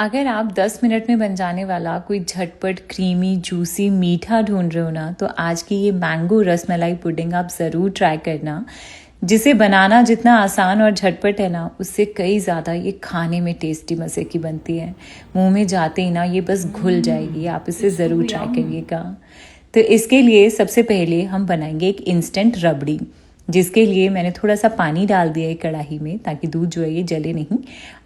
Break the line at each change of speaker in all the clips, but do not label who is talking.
अगर आप 10 मिनट में बन जाने वाला कोई झटपट क्रीमी जूसी मीठा ढूंढ रहे हो ना, तो आज की ये मैंगो रसमलाई पुडिंग आप ज़रूर ट्राई करना। जिसे बनाना जितना आसान और झटपट है ना, उससे कई ज़्यादा ये खाने में टेस्टी मज़े की बनती है। मुंह में जाते ही ना ये बस घुल जाएगी। आप इसे ज़रूर ट्राई करिएगा। तो इसके लिए सबसे पहले हम बनाएंगे एक इंस्टेंट रबड़ी, जिसके लिए मैंने थोड़ा सा पानी डाल दिया है कढ़ाई में, ताकि दूध जो है ये जले नहीं।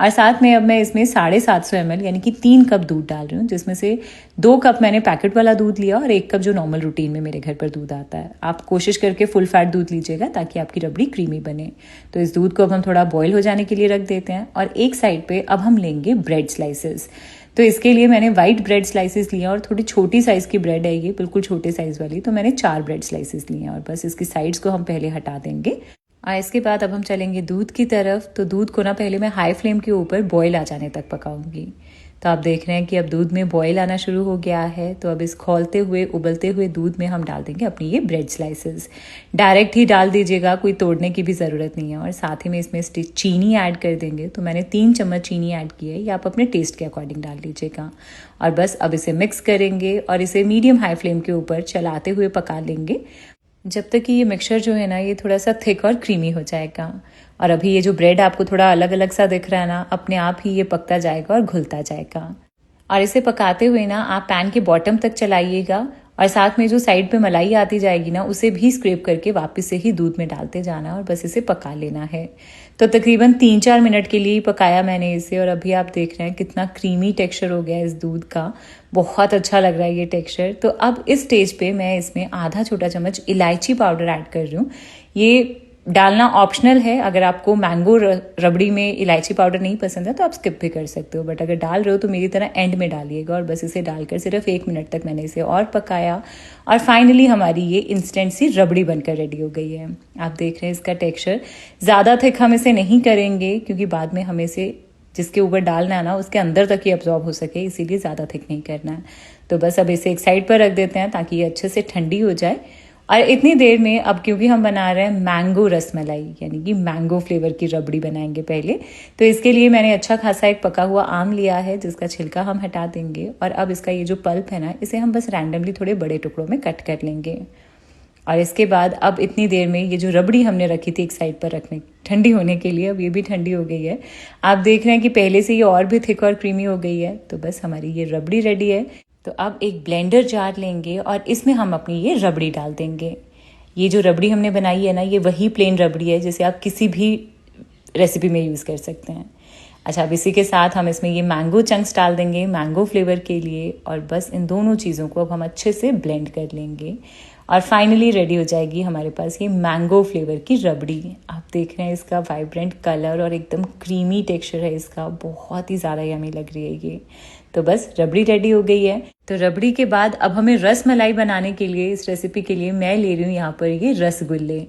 और साथ में अब मैं इसमें 750 ml यानी कि 3 कप दूध डाल रही हूँ, जिसमें से 2 कप मैंने पैकेट वाला दूध लिया और 1 कप जो नॉर्मल रूटीन में मेरे घर पर दूध आता है। आप कोशिश करके फुल फैट दूध लीजिएगा ताकि आपकी रबड़ी क्रीमी बने। तो इस दूध को अब हम थोड़ा बॉयल हो जाने के लिए रख देते हैं। और एक साइड पे अब हम लेंगे ब्रेड स्लाइसेस। तो इसके लिए मैंने वाइट ब्रेड स्लाइसेस लिए और थोड़ी छोटी साइज़ की ब्रेड है ये, बिल्कुल छोटे साइज़ वाली। तो मैंने 4 ब्रेड स्लाइसेस लिए हैं और बस इसकी साइड्स को हम पहले हटा देंगे। और इसके बाद अब हम चलेंगे दूध की तरफ। तो दूध को ना पहले मैं हाई फ्लेम के ऊपर बॉयल आ जाने तक पकाऊंगी। तो आप देख रहे हैं कि अब दूध में बॉयल आना शुरू हो गया है। तो अब इस खौलते हुए उबलते हुए दूध में हम डाल देंगे अपनी ये ब्रेड स्लाइसेस। डायरेक्ट ही डाल दीजिएगा, कोई तोड़ने की भी ज़रूरत नहीं है। और साथ ही में इसमें चीनी ऐड कर देंगे। तो मैंने 3 चम्मच चीनी ऐड की है, या आप अपने टेस्ट के अकॉर्डिंग डाल लीजिएगा। और बस अब इसे मिक्स करेंगे और इसे मीडियम हाई फ्लेम के ऊपर चलाते हुए पका लेंगे, जब तक कि ये मिक्सचर जो है ना ये थोड़ा सा थिक और क्रीमी हो जाएगा। और अभी ये जो ब्रेड आपको थोड़ा अलग अलग सा दिख रहा है ना, अपने आप ही ये पकता जाएगा और घुलता जाएगा। और इसे पकाते हुए ना आप पैन के बॉटम तक चलाइएगा। और साथ में जो साइड पे मलाई आती जाएगी ना, उसे भी स्क्रैप करके वापस से ही दूध में डालते जाना और बस इसे पका लेना है। तो तकरीबन 3-4 मिनट के लिए ही पकाया मैंने इसे। और अभी आप देख रहे हैं कितना क्रीमी टेक्सचर हो गया है इस दूध का। बहुत अच्छा लग रहा है ये टेक्सचर। तो अब इस स्टेज पे मैं इसमें आधा छोटा चम्मच इलायची पाउडर ऐड कर रही हूँ। ये डालना ऑप्शनल है। अगर आपको मैंगो रबड़ी में इलायची पाउडर नहीं पसंद है तो आप स्किप भी कर सकते हो, बट अगर डाल रहे हो तो मेरी तरह एंड में डालिएगा। और बस इसे डालकर सिर्फ 1 मिनट तक मैंने इसे और पकाया। और फाइनली हमारी ये इंस्टेंट सी रबड़ी बनकर रेडी हो गई है। आप देख रहे हैं इसका टेक्सचर। ज़्यादा थिक हम इसे नहीं करेंगे, क्योंकि बाद में हमें इसे जिसके ऊपर डालना है ना उसके अंदर तक ही अब्जॉर्ब हो सके, इसीलिए ज़्यादा थिक नहीं करना है। तो बस अब इसे एक साइड पर रख देते हैं ताकि ये अच्छे से ठंडी हो जाए। और इतनी देर में अब क्योंकि हम बना रहे हैं मैंगो रसमलाई, यानी कि मैंगो फ्लेवर की रबड़ी बनाएंगे पहले, तो इसके लिए मैंने अच्छा खासा एक पका हुआ आम लिया है, जिसका छिलका हम हटा देंगे। और अब इसका ये जो पल्प है ना, इसे हम बस रैंडमली थोड़े बड़े टुकड़ों में कट कर लेंगे। और इसके बाद अब इतनी देर में ये जो रबड़ी हमने रखी थी एक साइड पर रखने ठंडी होने के लिए, अब ये भी ठंडी हो गई है। आप देख रहे हैं कि पहले से ये और भी थिक और क्रीमी हो गई है। तो बस हमारी ये रबड़ी रेडी है। तो अब एक ब्लेंडर जार लेंगे और इसमें हम अपनी ये रबड़ी डाल देंगे। ये जो रबड़ी हमने बनाई है ना, ये वही प्लेन रबड़ी है जिसे आप किसी भी रेसिपी में यूज़ कर सकते हैं। अच्छा, अब इसी के साथ हम इसमें ये मैंगो चंक्स डाल देंगे मैंगो फ्लेवर के लिए। और बस इन दोनों चीज़ों को अब हम अच्छे से ब्लेंड कर लेंगे। और फाइनली रेडी हो जाएगी हमारे पास ये मैंगो फ्लेवर की रबड़ी। आप देख रहे हैं इसका वाइब्रेंट कलर और एकदम क्रीमी टेक्सचर है इसका, बहुत ही ज़्यादा यमी लग रही है ये। तो बस रबड़ी रेडी हो गई है। तो रबड़ी के बाद अब हमें रस मलाई बनाने के लिए, इस रेसिपी के लिए मैं ले रही हूँ यहाँ पर ये रसगुल्ले।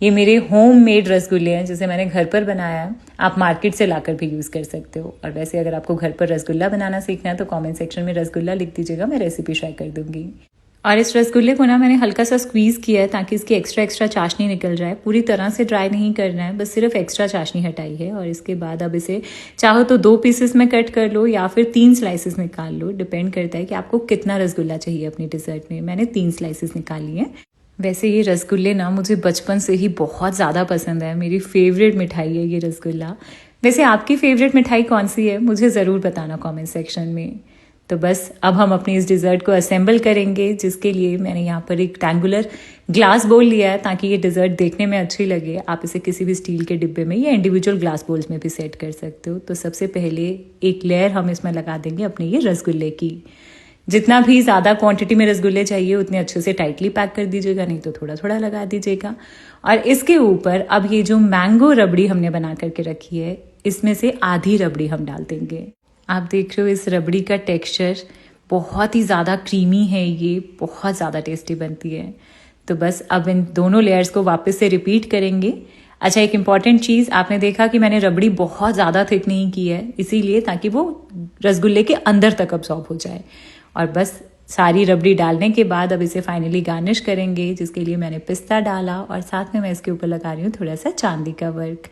ये मेरे होम मेड रसगुल्ले हैं जिसे मैंने घर पर बनाया है। आप मार्केट से लाकर भी यूज़ कर सकते हो। और वैसे अगर आपको घर पर रसगुल्ला बनाना सीखना है तो कमेंट सेक्शन में रसगुल्ला लिख दीजिएगा, मैं रेसिपी शेयर कर दूंगी। और इस रसगुल्ले को ना मैंने हल्का सा स्क्वीज़ किया है ताकि इसकी एक्स्ट्रा चाशनी निकल जाए। पूरी तरह से ड्राई नहीं करना है, बस सिर्फ एक्स्ट्रा चाशनी हटाई है। और इसके बाद अब इसे चाहो तो 2 पीसेस में कट कर लो या फिर 3 स्लाइसेस निकाल लो। डिपेंड करता है कि आपको कितना रसगुल्ला चाहिए अपनी डिज़र्ट में। मैंने 3 स्लाइसेस निकाली हैं। वैसे ये रसगुल्ले ना मुझे बचपन से ही बहुत ज़्यादा पसंद है। मेरी फेवरेट मिठाई है ये रसगुल्ला। वैसे आपकी फेवरेट मिठाई कौन सी है, मुझे ज़रूर बताना कमेंट सेक्शन में। तो बस अब हम अपनी इस डिज़र्ट को असेंबल करेंगे, जिसके लिए मैंने यहाँ पर एक ट्रैंगुलर ग्लास बोल लिया है ताकि ये डिज़र्ट देखने में अच्छी लगे। आप इसे किसी भी स्टील के डिब्बे में या इंडिविजुअल ग्लास बोल्स में भी सेट कर सकते हो। तो सबसे पहले एक लेयर हम इसमें लगा देंगे अपने ये रसगुल्ले की। जितना भी ज़्यादा क्वांटिटी में रसगुल्ले चाहिए उतने अच्छे से टाइटली पैक कर दीजिएगा, नहीं तो थोड़ा थोड़ा लगा दीजिएगा। और इसके ऊपर अब ये जो मैंगो रबड़ी हमने बना करके रखी है, इसमें से आधी रबड़ी हम डाल देंगे। आप देख रहे हो इस रबड़ी का टेक्सचर बहुत ही ज़्यादा क्रीमी है, ये बहुत ज़्यादा टेस्टी बनती है। तो बस अब इन दोनों लेयर्स को वापस से रिपीट करेंगे। अच्छा, एक इम्पॉर्टेंट चीज़, आपने देखा कि मैंने रबड़ी बहुत ज़्यादा थिक नहीं की है, इसीलिए ताकि वो रसगुल्ले के अंदर तक अब्सॉर्ब हो जाए। और बस सारी रबड़ी डालने के बाद अब इसे फाइनली गार्निश करेंगे, जिसके लिए मैंने पिस्ता डाला और साथ में मैं इसके ऊपर लगा रही हूँ थोड़ा सा चांदी का वर्क।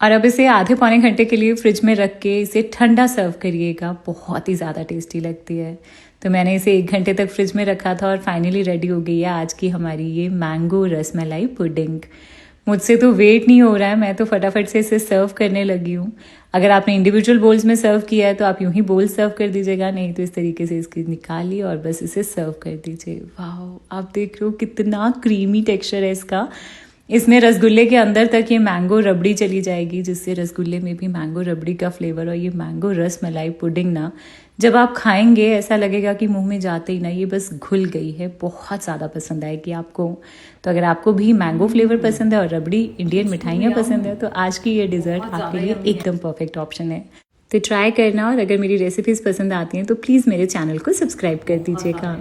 और अब इसे आधे पौने घंटे के लिए फ्रिज में रख के इसे ठंडा सर्व करिएगा, बहुत ही ज़्यादा टेस्टी लगती है। तो मैंने इसे 1 घंटे तक फ्रिज में रखा था और फाइनली रेडी हो गई है आज की हमारी ये मैंगो रसमलाई पुडिंग। मुझसे तो वेट नहीं हो रहा है, मैं तो फटाफट से इसे सर्व करने लगी हूँ। अगर आपने इंडिविजुअल बोल्स में सर्व किया है तो आप यूं ही बोल सर्व कर दीजिएगा, नहीं तो इस तरीके से इसकी निकालिए और बस इसे सर्व कर दीजिए। वाह, आप देख रहे हो कितना क्रीमी टेक्सचर है इसका। इसमें रसगुल्ले के अंदर तक ये मैंगो रबड़ी चली जाएगी, जिससे रसगुल्ले में भी मैंगो रबड़ी का फ्लेवर और ये मैंगो रस मलाई पुडिंग ना जब आप खाएंगे ऐसा लगेगा कि मुंह में जाते ही ना ये बस घुल गई है। बहुत ज़्यादा पसंद आएगी आपको। तो अगर आपको भी मैंगो फ्लेवर पसंद है और रबड़ी इंडियन मिठाइयाँ पसंद है तो आज की ये डिज़र्ट आपके लिए एकदम परफेक्ट ऑप्शन है। तो ट्राई करना, और अगर मेरी रेसिपीज़ पसंद आती हैं तो प्लीज़ मेरे चैनल को सब्सक्राइब कर दीजिएगा।